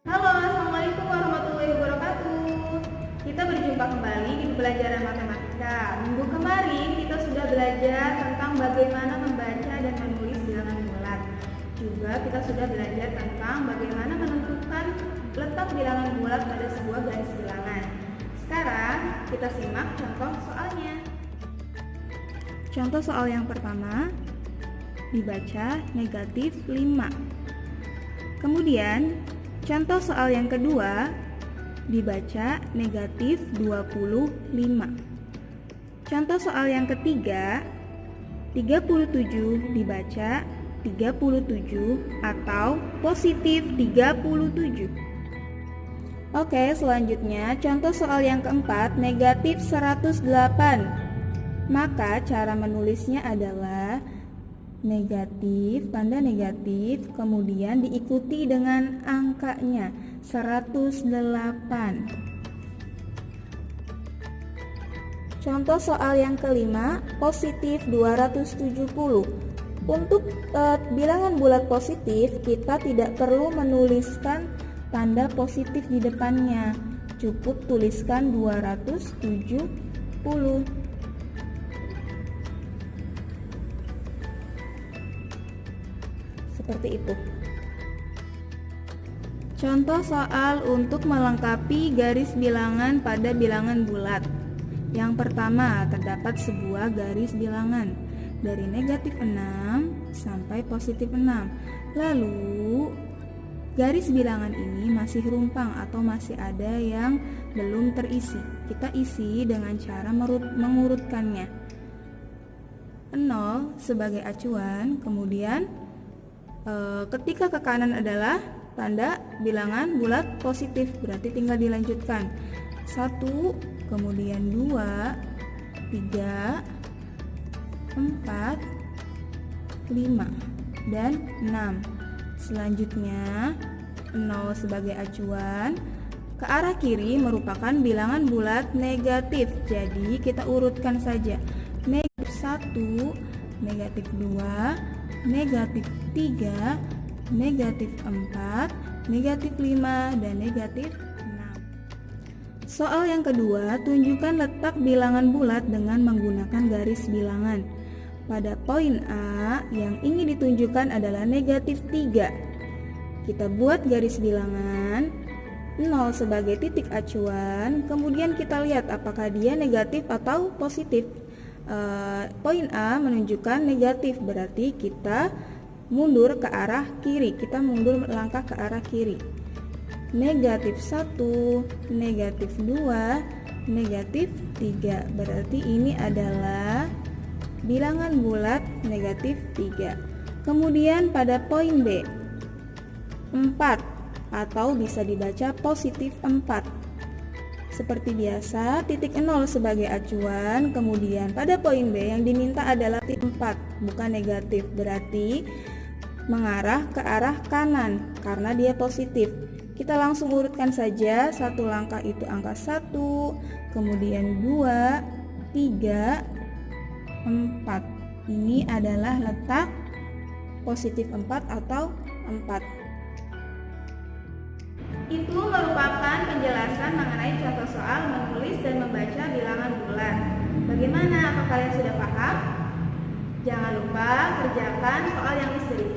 Halo, Assalamualaikum warahmatullahi wabarakatuh. Kita berjumpa kembali di pembelajaran matematika. Minggu kemarin kita sudah belajar tentang bagaimana membaca dan menulis bilangan bulat. Juga kita sudah belajar tentang bagaimana menentukan letak bilangan bulat pada sebuah garis bilangan. Sekarang kita simak contoh soalnya. Contoh soal yang pertama dibaca negatif 5. Kemudian contoh soal yang kedua dibaca negatif 25. Contoh soal yang ketiga 37 dibaca 37 atau positif 37. Oke, selanjutnya contoh soal yang keempat negatif 108. Maka cara menulisnya adalah negatif, tanda negatif, kemudian diikuti dengan angkanya 108. Contoh soal yang kelima positif 270. Untuk bilangan bulat positif kita tidak perlu menuliskan tanda positif di depannya, cukup tuliskan 270. Seperti itu. Contoh soal untuk melengkapi garis bilangan pada bilangan bulat. Yang pertama, terdapat sebuah garis bilangan dari negatif 6 sampai positif 6. Lalu, garis bilangan ini masih rumpang atau masih ada yang belum terisi. Kita isi dengan cara mengurutkannya. 0 sebagai acuan, kemudian ketika ke kanan adalah tanda bilangan bulat positif, berarti tinggal dilanjutkan 1, kemudian 2, 3, 4, 5, dan 6. Selanjutnya 0 sebagai acuan, ke arah kiri merupakan bilangan bulat negatif, jadi kita urutkan saja negatif 1, negatif 2, negatif 3, negatif 4, negatif 5, dan negatif 6. Soal yang kedua, tunjukkan letak bilangan bulat dengan menggunakan garis bilangan. Pada poin A, yang ingin ditunjukkan adalah negatif 3. Kita buat garis bilangan 0 sebagai titik acuan, kemudian kita lihat apakah dia negatif atau positif. Poin A menunjukkan negatif, berarti kita mundur ke arah kiri, kita mundur langkah ke arah kiri. Negatif 1, negatif 2, negatif 3, berarti ini adalah bilangan bulat negatif 3. Kemudian pada poin B 4 atau bisa dibaca positif 4. Seperti biasa, titik 0 sebagai acuan, kemudian pada poin B yang diminta adalah titik 4, bukan negatif, berarti mengarah ke arah kanan karena dia positif. Kita langsung urutkan saja, satu langkah itu angka 1, kemudian 2, 3, 4. Ini adalah letak positif 4 atau 4. Itu merupakan penjelasan mengenai contoh soal menulis dan membaca bilangan bulat. Bagaimana? Apakah kalian sudah paham? Jangan lupa kerjakan soal yang list dari